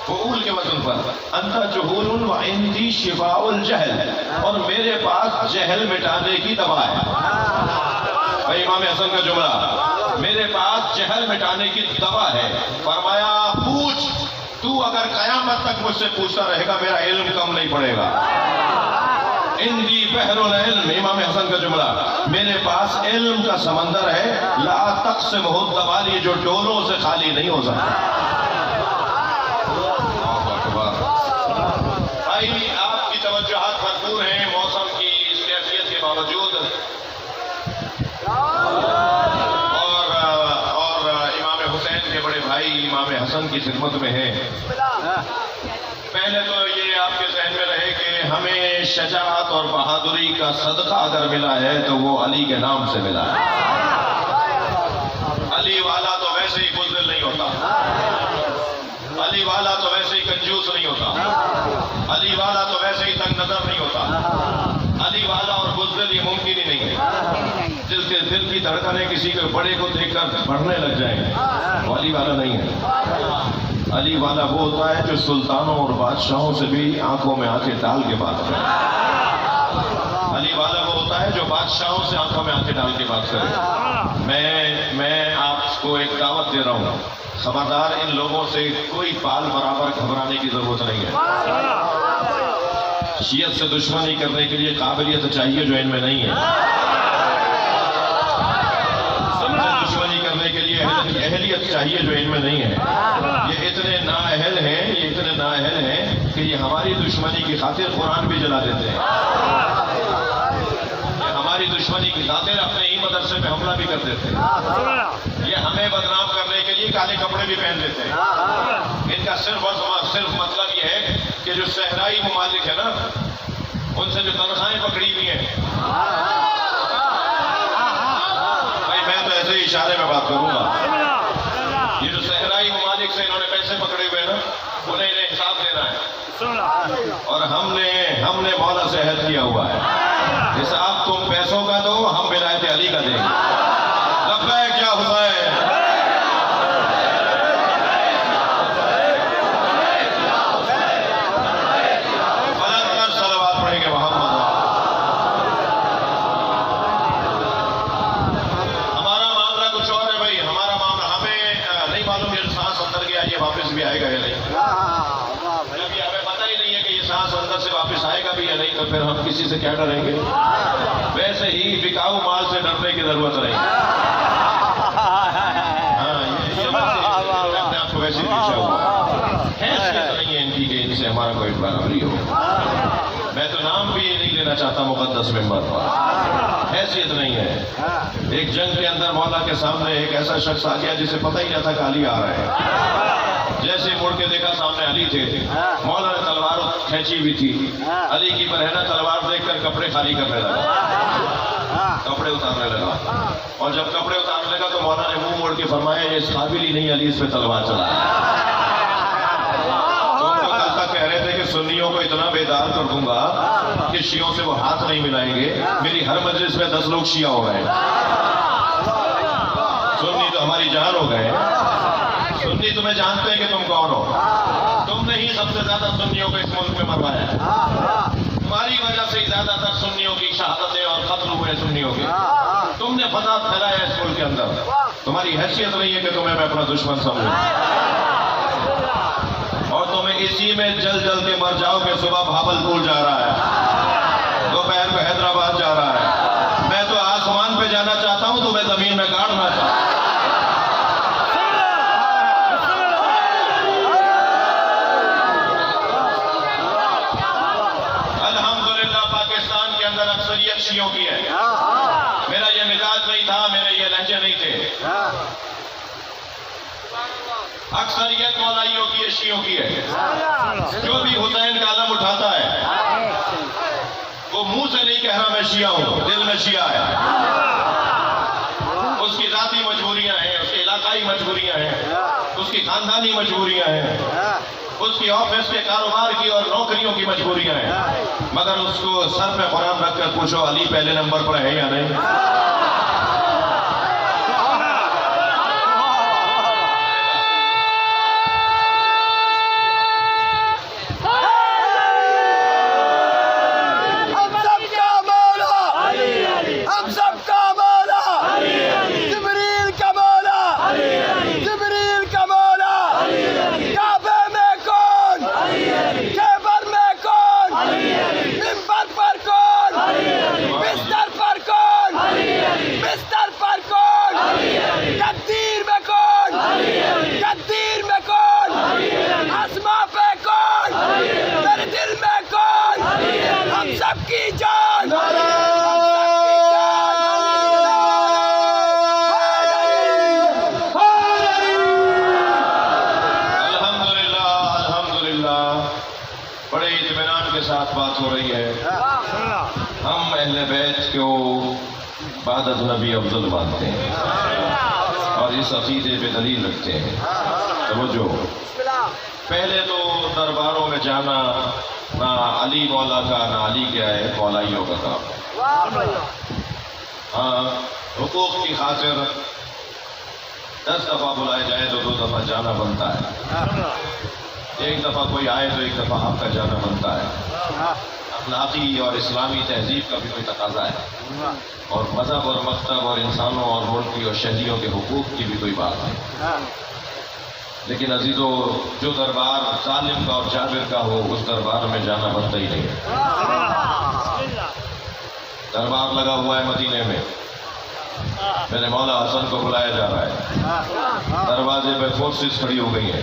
فعول کے وزن پر، انت جہول وعندی شفاء الجہل، اور میرے پاس جہل مٹانے کی دوا ہے۔ بھائی امام حسن کا جملہ، میرے پاس جہل مٹانے کی دوا ہے۔ فرمایا پوچھ، تو اگر قیامت تک مجھ سے پوچھتا رہے گا میرا علم کم نہیں پڑے گا۔ عندی بحر العلم، امام حسن کا جملہ، میرے پاس علم کا سمندر ہے، لا تقسمہ الدوال، جو ڈولوں سے خالی نہیں ہو سکتا۔ بھائی آپ کی توجہات بھرپور ہیں موسم کی اس کیفیت کے باوجود، اور امام حسین کے بڑے بھائی امام حسن کی خدمت میں ہیں۔ پہلے تو یہ آپ کے ذہن میں رہے کہ ہمیں شجاعت اور بہادری کا صدقہ اگر ملا ہے تو وہ علی کے نام سے ملا ہے۔ علی والا تو ویسے ہی بزدل نہیں ہوتا، علی والا تو ویسے ہی کنجوس نہیں ہوتا، علی والا تو ویسے ہی تنگ نظر نہیں ہوتا، علی والا اور بزدل یہ ممکن ہی نہیں ہے۔ دل کی دھڑکنیں کسی کے بڑے کو دیکھ کر بڑھنے لگ جائیں، وہ علی والا نہیں ہے۔ علی والا وہ ہوتا ہے جو سلطانوں اور بادشاہوں سے بھی آنکھوں میں آنکھیں ڈال کے بات کرے، علی والا وہ ہوتا ہے جو بادشاہوں سے آنکھوں میں آنکھیں ڈال کے بات کرے۔ میں آپ کو ایک دعوت دے رہا ہوں، خبردار ان لوگوں سے کوئی پال برابر گھبرانے کی ضرورت نہیں ہے۔ شیعت سے دشمنی کرنے کے لیے قابلیت چاہیے جو ان میں نہیں ہے، دشمنی کرنے کے لیے اہلیت چاہیے جو ان میں نہیں ہے۔ یہ اتنے نااہل ہیں، یہ اتنے کہ یہ ہماری دشمنی کی خاطر قرآن بھی جلا دیتے ہیں، یہ ہماری دشمنی کی خاطر اپنے ہی مدرسے پہ حملہ بھی کر دیتے ہیں، یہ ہمیں بدنام کرنے کے لیے کالے کپڑے بھی پہن دیتے ہیں۔ ان کا صرف مطلب یہ ہے کہ جو صحرائی ممالک ہے نا، ان سے جو تنخواہیں پکڑی ہوئی ہیں، بھائی میں تو ایسے ہی اشارے میں بات کروں گا، یہ جو صحرائی ممالک سے انہوں نے پیسے پکڑے ہوئے ہیں نا، انہیں حساب دینا ہے، اور ہم نے مولا سے عہد کیا ہوا ہے، حساب تم پیسوں کا دو، ہم ولایت علی کا دیں گے۔ لبیک یا حسین، بلند کر صلوات پڑھیں گے محمد۔ ہمارا معاملہ کچھ اور ہے بھائی، ہمارا معاملہ ہمیں نہیں معلوم یہ سانس اندر گیا یہ واپس بھی آئے گا یا نہیں، جبکہ ہمیں پتہ ہی نہیں ہے کہ یہ سانس اندر سے واپس آئے گا بھی یا نہیں، تو پھر ہم کسی سے کیا ڈریں گے؟ ویسے ہی بکاؤ مال سے ڈرنے کی ضرورت نہیں، اپنے آپ کو ویسے ہی پیچھا ہوا، حیثیت نہیں ہے ان کی کہ ان سے ہمارا کوئی برابری ہو۔ میں تو نام بھی نہیں لینا چاہتا مقدس ممبر پر، حیثیت نہیں ہے۔ ایک جنگ کے اندر مولا کے سامنے ایک ایسا شخص آ گیا جسے پتہ ہی نہ تھا کہ علی آ رہے ہیں، جیسے مڑ کے دیکھا سامنے علی تھے، مولا نے تلوار کھینچی ہوئی تھی، علی کی برہنہ تلوار دیکھ کر کپڑے خالی کرنے لگا، کپڑے اتارنے لگا، اور جب کپڑے اتارنے لگا تو مولا نے منہ موڑ کے فرمایا یہ اس قابل ہی نہیں علی اس پہ تلوار چلایا۔ تو ان کو کل تک کہہ رہے تھے کہ سنیوں کو اتنا بیدار کر دوں گا کہ شیعوں سے وہ ہاتھ نہیں ملائیں گے، میری ہر مجلس میں 10 لوگ شیعہ ہو گئے، سنی تو ہماری جان ہو گئے، سنی تمہیں جانتے ہیں کہ تم کون ہو، تم نے ہی سب سے زیادہ سنیوں کو اس ملک میں مروایا ہے، تمہاری وجہ سے زیادہ تر سنیوں کی شہادتیں اور قتل ہوئے سنیوں کے، تم نے فساد پھیلایا اس ملک کے اندر، تمہاری حیثیت نہیں ہے کہ تمہیں میں اپنا دشمن سمجھوں، اور تمہیں اسی میں جل کے مر جاؤ کہ صبح بھاولپور جا رہا ہے، دوپہر کو حیدرآباد جا رہا ہے، میں تو آسمان پہ جانا چاہتا ہوں، تمہیں زمین میں گاڑنا چاہتا ہوں۔ شیعوں کی ہے، میرا یہ مزاج نہیں تھا، میرے یہ لہجے نہیں تھے، اکثریت مولائیوں کی ہے، شیعوں کی ہے، جو بھی حسین کا علم اٹھاتا ہے وہ منہ سے نہیں کہہ رہا میں شیعہ ہوں، دل میں شیعہ ہے، اس کی ذاتی مجبوریاں ہیں، اس کی علاقائی مجبوریاں ہیں، اس کی خاندانی مجبوریاں ہیں، اس کی آفس کے کاروبار کی اور نوکریوں کی مجبوریاں ہیں، مگر اس کو سر پہ قرآن رکھ کر پوچھو علی پہلے نمبر پر ہے یا نہیں؟ بات ہو رہی ہے، ہم اہل بیت کو بعد از نبی افضل مانتے ہیں اور اس عقیدے پہ دلیل رکھتے ہیں۔ توجہ، پہلے تو درباروں میں جانا نہ علی مولا کا نہ علی کیا ہے مولائیوں کا کام، ہاں حقوق کی خاطر 10 دفعہ بلائے جائے تو 2 دفعہ جانا بنتا ہے، ایک دفعہ کوئی آئے تو ایک دفعہ آپ کا جانا بنتا ہے، اخلاقی اور اسلامی تہذیب کا بھی کوئی تقاضا ہے، اور مذہب اور مکتب اور انسانوں اور ملکی اور شہریوں کے حقوق کی بھی کوئی بات ہے۔ لیکن عزیزو، جو دربار ظالم کا اور جابر کا ہو اس دربار میں جانا بنتا ہی نہیں۔ دربار لگا ہوا ہے مدینے میں، میرے مولا حسن کو بلایا جا رہا ہے، دروازے پہ فورسز کھڑی ہو گئی ہیں،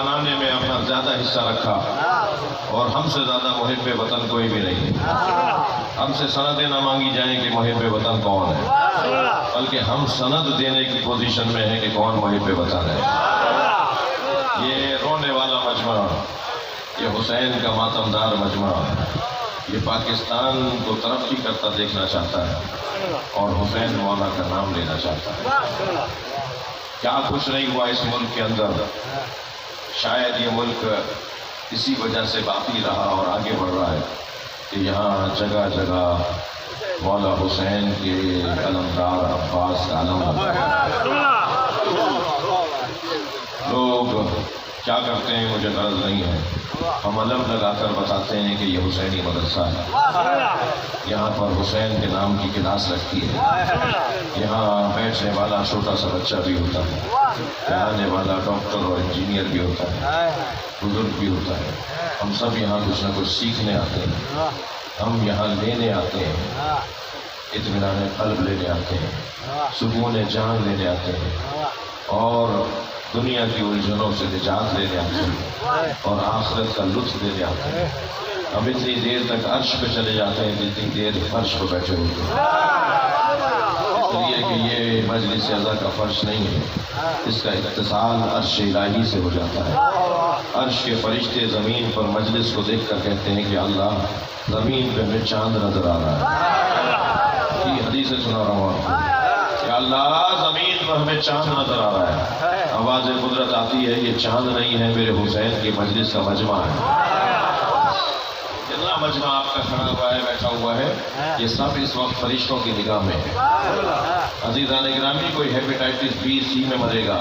بنانے میں اپنا زیادہ حصہ رکھا، اور ہم سے زیادہ محب وطن کوئی بھی نہیں۔ ہم سے سندیں نہ مانگی جائیں کہ محب وطن کون ہے، بلکہ ہم سند دینے کی پوزیشن میں ہیں کہ کون محب وطن ہے۔ یہ رونے والا مجمع، یہ حسین کا ماتمدار مجمع، یہ پاکستان کو ترقی کرتا دیکھنا چاہتا ہے اور حسین مولا کا نام لینا چاہتا ہے۔ کیا کچھ نہیں ہوا اس ملک کے اندر، شاید یہ ملک اسی وجہ سے باقی رہا اور آگے بڑھ رہا ہے کہ یہاں جگہ جگہ مولا حسین کے علمدار عباس کا علم ہے۔ لوگ کیا کرتے ہیں مجھے غرض نہیں ہے، ہم علم لگا کر بتاتے ہیں کہ یہ حسینی مدرسہ ہے، یہاں پر حسین کے نام کی کلاس لگتی ہے، یہاں بیٹھنے والا چھوٹا سا بچہ بھی ہوتا ہے، یہاں آنے والا ڈاکٹر اور انجینئر بھی ہوتا ہے، بزرگ بھی ہوتا ہے۔ ہم سب یہاں کچھ نہ کچھ سیکھنے آتے ہیں، ہم یہاں لینے آتے ہیں، اطمینان قلب لینے آتے ہیں، سکون جان لینے آتے ہیں، اور دنیا کی الجھنوں سے نجات لینے آتے ہیں، اور آخرت کا لطف لینے آتے ہیں۔ ہم اتنی دیر تک عرش پہ چلے جاتے ہیں جتنی دیر فرش پہ بیٹھے ہوتے ہیں، اس لیے کہ یہ مجلس عزا کا فرش نہیں ہے، اس کا اتصال عرش الہی سے ہو جاتا ہے۔ عرش کے فرشتے زمین پر مجلس کو دیکھ کر کہتے ہیں کہ اللہ، زمین پہ ہمیں چاند نظر آ رہا ہے۔ یہ حدیث سنا رہا ہوں آپ کو کہ اللہ، زمین پر ہمیں چاند نظر آ رہا ہے۔ آواز قدرت آتی ہے، یہ چاند نہیں ہے، میرے حسین کی مجلس کا مجمع ہے۔ جتنا مجمع آپ کا کھڑا ہوا ہے، بیٹھا ہوا ہے، یہ سب اس وقت فرشتوں کی نگاہ میں ہے۔ عزیزان گرامی، کوئی ہیپیٹائٹس بی سی میں مرے گا،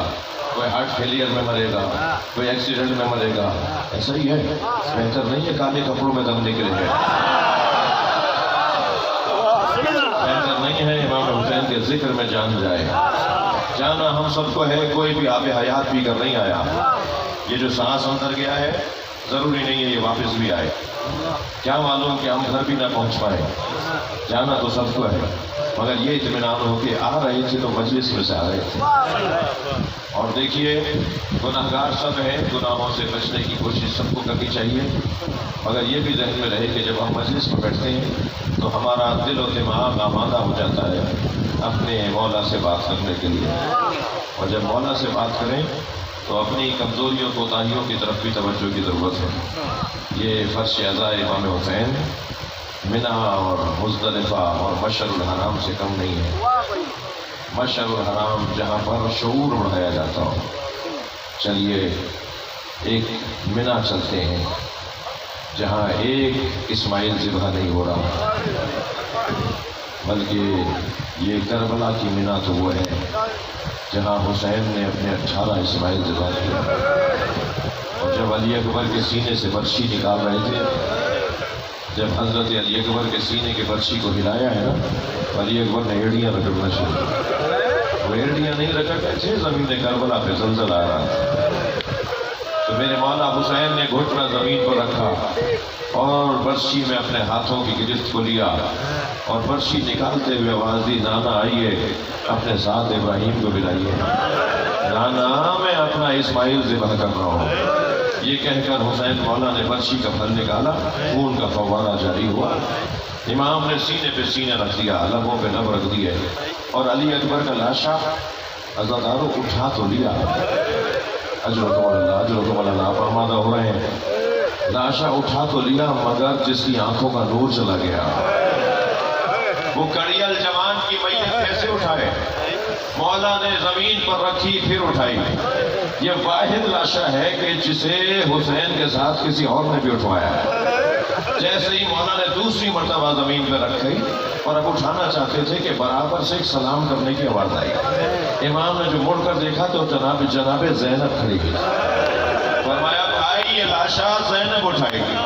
کوئی ہارٹ فیلئر میں مرے گا، کوئی ایکسیڈنٹ میں مرے گا، ایسا ہی ہے۔ بہتر نہیں ہے کالے کپڑوں میں دم نکلے گئے، بہتر نہیں ہے امام حسین کے ذکر میں جان جائے۔ جانا ہم سب کو ہے، کوئی بھی آب حیات پی کر نہیں آیا۔ یہ جو سانس اندر گیا ہے، ضروری نہیں ہے یہ واپس بھی آئے، کیا معلوم کہ ہم گھر بھی نہ پہنچ پائے۔ جانا تو سب کو ہے، مگر یہ اطمینان ہو کہ آ رہے تھے تو مجلس میں سے آ رہے تھے۔ اور دیکھیے، گناہگار سب ہیں، گناہوں سے بچنے کی کوشش سب کو کرنی چاہیے، مگر یہ بھی ذہن میں رہے کہ جب ہم مجلس میں بیٹھتے ہیں تو ہمارا دل و دماغ آمادہ ہو جاتا ہے اپنے مولا سے بات کرنے کے لیے، اور جب مولا سے بات کریں تو اپنی کمزوریوں کوتاہیوں کی طرف بھی توجہ کی ضرورت ہے۔ یہ فرش عزا امام حسین منی اور مزدلفہ اور مشعر الحرام سے کم نہیں ہے۔ مشعر الحرام جہاں پر شعور بڑھایا جاتا ہو۔ چلیے ایک منی چلتے ہیں جہاں ایک اسماعیل ذبح نہیں ہو رہا، بلکہ یہ کربلا کی منی تو وہ ہے جہاں حسین نے اپنے 18 اسماعیل ذبح کیا، اور جب علی اکبر کے سینے سے برچھی نکال رہے تھے، جب حضرت علی اکبر کے سینے کے برچھی کو ہلایا ہے نا، علی اکبر نے ایڑیاں رگڑنا شروع کی۔ وہ ایڑیاں نہیں رگڑ رہے تھے، زمین کربلا پہ زلزلہ آ رہا تھا، تو میرے مولا حسین نے گھٹنا زمین پر رکھا اور برچھی میں اپنے ہاتھوں کی گرفت کو لیا، اور برچھی نکالتے ہوئے آواز دی، نانا آئیے اپنے ساتھ ابراہیم کو بلائیے، نانا میں اپنا اسماعیل ذبح کر رہا ہوں۔ یہ کہہ کر حسین مولا نے برچھی کا پھل نکالا، خون کا فوارہ جاری ہوا، امام نے سینے پہ سینہ رکھ دیا، لبوں پہ لب رکھ دیے، اور علی اکبر کا لاشا عزاداروں اٹھا تو لیا، اجرکم اللہ اجرکم اللہ، آپ آمادہ ہو رہے ہیں، لاشا اٹھا تو لیا مگر جس کی آنکھوں کا نور چلا گیا۔ وہ کڑیل جوان کی میت کیسے اٹھائے؟ مولا نے زمین پر رکھی پھر اٹھائی۔ یہ واحد لاشا ہے کہ جسے حسین کے ساتھ کسی اور نے بھی اٹھوایا ہے۔ جیسے ہی مولا نے دوسری مرتبہ زمین پہ رکھی اور اب اٹھانا چاہتے تھے کہ برابر سے ایک سلام کرنے کی آواز آئی، امام نے جو مڑ کر دیکھا تو جناب زینب کھڑی ہوئی، فرمایا بھائی یہ لاشا زینب اٹھائے گی۔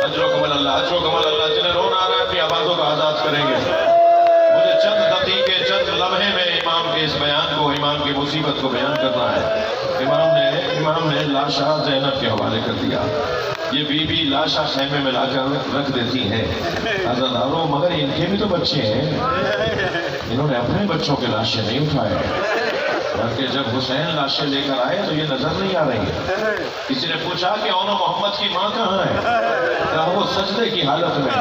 اجرکم اللہ اجرکم اللہ، جنہیں رونا آ رہا ہے اپنی آوازوں کو آزاد کریں گے۔ مجھے چند دقیقے چند لمحے میں امام کے اس بیان کو، امام کی مصیبت کو بیان کرنا ہے۔ امام نے لاشا زینب کے حوالے کر دیا۔ یہ بی بی لاشا خیمے میں لا کر رکھ دیتی ہیں، عزاداروں مگر ان کے بھی تو بچے ہیں، انہوں نے اپنے بچوں کے لاشیں نہیں اٹھائے، کہ جب حسین لاشیں لے کر آئے تو یہ نظر نہیں آ رہی ہے. کسی نے پوچھا کہ اونو محمد کی ماں کہاں ہے؟ کہا وہ سجدے کی حالت میں.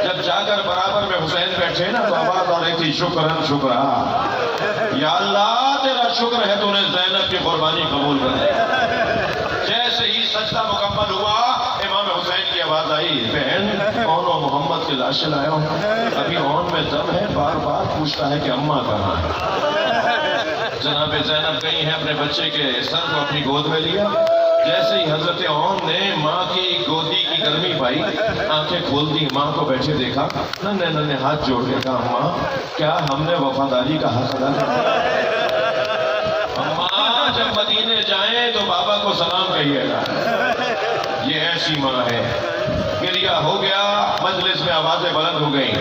جب جا کر برابر میں حسین بیٹھے نا تو آواز آ رہی تھی شکرن شکرا، یا اللہ تیرا شکر ہے تو نے زینب کی قربانی قبول کر لی. جیسے ہی سجدہ مکمل ہوا امام حسین کی آواز آئی بہن اونو محمد کی لاشیں لایا ہوں. ابھی اون میں دم ہے، بار بار پوچھتا ہے کہ اماں کہاں ہے. جناب زینب گئی ہیں اپنے بچے کے سر کو اپنی گود میں لیا. جیسے ہی حضرت اون نے ماں کی گودی کی گرمی پائی آنکھیں کھول دی، ماں کو بیٹھے دیکھا، ننھے ننھے ہاتھ جوڑ کے کہا ماں کیا ہم نے وفاداری کا حق ادا کیا؟ ماں جب مدینے جائیں تو بابا کو سلام کہیے گا. یہ ایسی ماں ہے. گریہ ہو گیا، مجلس میں آوازیں بلند ہو گئیں.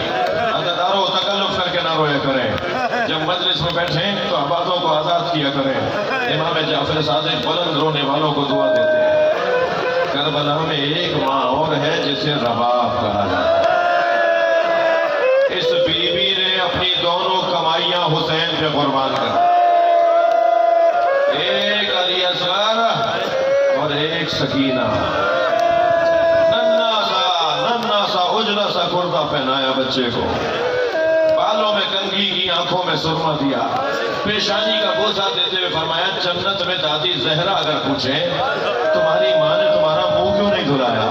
عزادارو تکلف کر کے نہ رویا کریں. جب مجلس میں بیٹھیں تو آوازوں کو آزاد کیا کریں. امام جعفر صادق بلند رونے والوں کو دعا دیتے ہیں. کربلا میں ایک ماں اور ہے جسے رباب کہا جاتا ہے. اس بیوی نے اپنی دونوں کمائیاں حسین پہ قربان کر، ایک علی اصغر اور ایک سکینہ. ننھا سا اجلا سا کرتا پہنایا بچے کو، بالوں میں کنگھی کی، آنکھوں میں سرما دیا، پیشانی کا بوسہ دیتے ہوئے فرمایا جنت میں دادی زہرا اگر پوچھیں تمہاری ماں نے تمہارا منہ کیوں نہیں دھلایا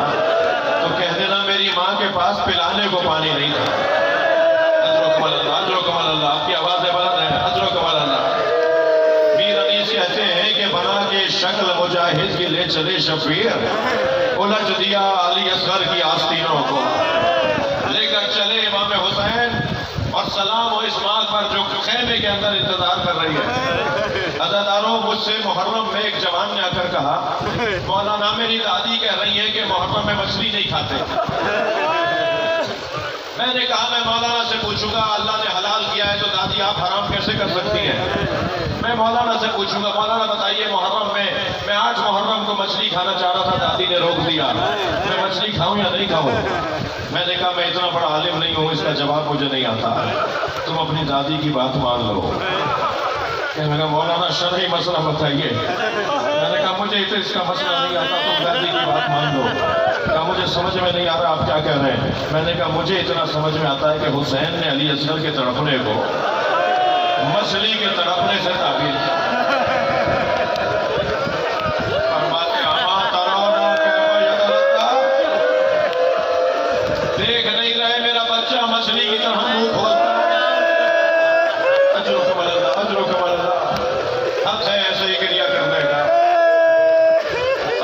تو کہہ دینا میری ماں کے پاس پلانے کو پانی نہیں تھا. اجر کمال اللہ، اجر کمال اللہ. آپ کی آوازیں بلند ہیں. اجر کمال اللہ. میر انیس کہتے ہیں کہ بنا کے شکل مجاہد کی لے چلے شفیع، الجھ دیا علی اصغر کی آستینوں کو، لے کر چلے امام حسین اور سلام و اس ماں پر جو خیمے کے اندر انتظار کر رہی ہے. عزاداروں مجھ سے محرم میں ایک جوان نے آ کر کہا مولانا میری دادی کہہ رہی ہے کہ محرم میں مچھلی نہیں کھاتے. میں نے کہا میں مولانا سے پوچھوں گا اللہ نے حلال کیا ہے تو دادی آپ حرام کیسے کر سکتی ہیں؟ میں مولانا سے پوچھوں گا مولانا بتائیے محرم میں آج محرم کو مچھلی کھانا چاہ رہا تھا، دادی نے روک دیا، میں مچھلی کھاؤں یا نہیں کھاؤں؟ میں نے کہا میں اتنا بڑا عالم نہیں ہوں، اس کا جواب مجھے نہیں آتا، تم اپنی دادی کی بات مان لو. کہنے لگا مولانا شرعی مسئلہ بتائیے. میں نے کہا مجھے تو اس کا مسئلہ نہیں آتا، تم دادی کی بات مان لو. کہا مجھے سمجھ میں نہیں آ رہا آپ کیا کہہ رہے ہیں. میں نے کہا مجھے اتنا سمجھ میں آتا ہے کہ حسین نے علی اصغر کے تڑپنے کو مچھلی کے تڑپنے سے تعبیر کیا. دیکھ نہیں رہے میرا بچہ مچھلی کی طرح منہ کھولتا ہے. اجر کمال اللہ، اجر کمال اللہ. حق ہے ایسے ہی گریہ کرنے کا.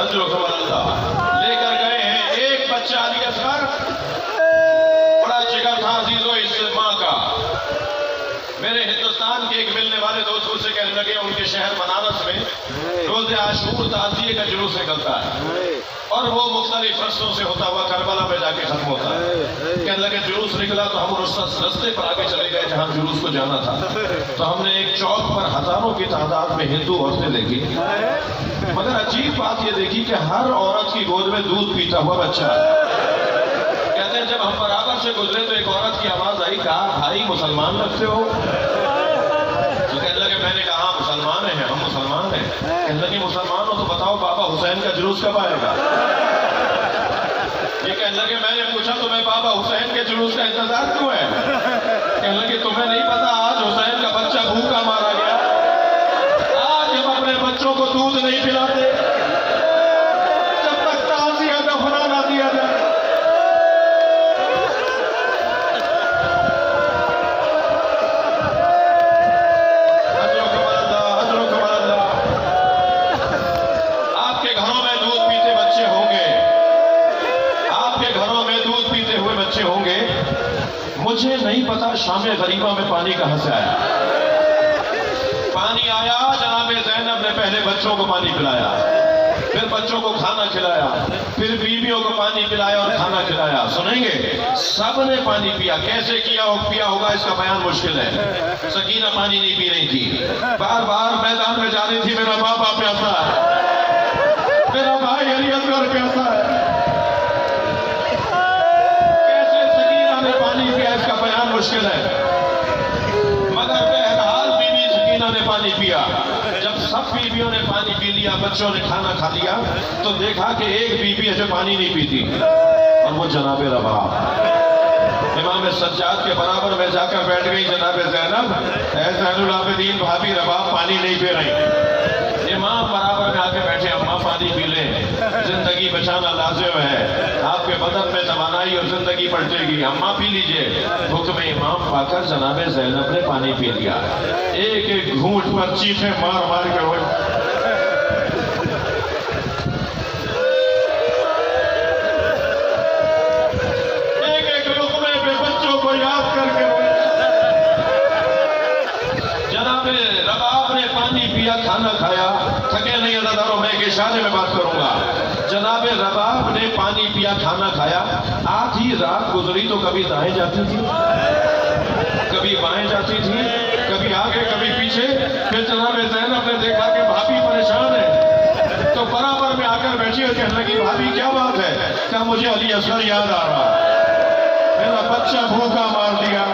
اجر کمال اللہ. لے کر گئے ہیں ایک بچہ علی اصغر، بڑا جگر تھا عزیزو اس ماں کا. میرے ہندوستان کے ایک ملنے والے دوست مجھ سے کہنے لگے ان کے شہر بنارس میں روز عاشور تعزیے کا جلوس نکلتا ہے اور وہ مختلف رستوں سے ہوتا ہوا کربلا میں جا کے ختم ہوتا ہے. کہنے لگے جلوس نکلا تو ہم رستے پر آگے چلے گئے جہاں جلوس کو جانا تھا. تو ہم نے ایک چوک پر ہزاروں کی تعداد میں ہندو عورتیں دیکھی، مگر عجیب بات یہ دیکھی کہ ہر عورت کی گود میں دودھ پیتا ہوا بچہ. کہتے ہیں جب ہم برابر سے گزرے تو ایک عورت کی آواز آئی، کہا بھائی مسلمان لگتے ہو؟ تو کہنے لگے میں نے کہا ہاں مسلمان ہیں، ہم مسلمان ہیں. کہنے لگے مسلمان ہو تو بتاؤ بابا حسین کا جلوس کب آئے گا؟ یہ کہنے لگے میں نے پوچھا تمہیں بابا حسین کے جلوس کا انتظار کیوں ہے؟ کہنے لگے تمہیں نہیں پتا آج حسین کا بچہ بھوکا مارا گیا. آج ہم اپنے بچوں کو دودھ نہیں پلاتے جب تک تعزیہ دفنا نہ دیا جائے. مجھے نہیں پتا شام غریبہ میں پانی کہاں سے آیا. پانی آیا جناب زینب نے پہلے بچوں کو پانی پلایا، پھر بچوں کو کھانا کھلایا، پھر بیویوں کو پانی پلایا اور کھانا کھلایا. سنیں گے سب نے پانی پیا. کیسے پیا ہوگا اس کا بیان مشکل ہے. سکینہ پانی نہیں پی رہی تھی، بار بار میدان میں جا رہی تھی میرا بابا پیاسا ہے، میرا بھائی علی اصغر پیاسا ہے. پانی پیا اس کا بیان مشکل ہے، مگر بہرحال بی بی سکینہ نے پانی پانی پیا. جب سب بیویوں نے پانی پی لیا, بچوں نے کھانا کھا لیا, تو دیکھا کہ ایک بیوی ہے جو پانی نہیں پیتی, اور وہ جناب رباب. امام سجاد کے برابر میں جا کر بیٹھ گئی جناب زینب. اے زین العابدین بھابی رباب پانی نہیں پی رہی. امام برابر میں آ کے بیٹھے, اماں پانی پی لیں, زندگی بچانا لازم ہے, آپ کے بدن میں توانائی اور زندگی پلٹے گی, اماں پی لیجئے. حکم امام پا کر جناب زینب نے پانی پی لیا. ایک ایک گھونٹ پر چیخیں مار مار کے ہوئے. ایک ایک لقمے پہ بچوں کو یاد کر کے ہوئے. جناب رباب نے پانی پیا, کھانا کھایا, تھکے نہیں عزاداروں, میں ایک اشارے میں بات کروں گا. جناب رباب نے پانی پیا, کھانا کھایا. آدھی رات گزری تو کبھی دائیں جاتی تھی, کبھی بائیں جاتی تھی, کبھی آگے کبھی پیچھے. پھر جناب زینب نے دیکھا کہ بھابی پریشان ہے, تو برابر میں آ کر بیٹھی اور کہنے لگی بھابی کیا بات ہے؟ کہا مجھے علی اصغر یاد آ رہا, میرا بچہ بھوکا مار دیا,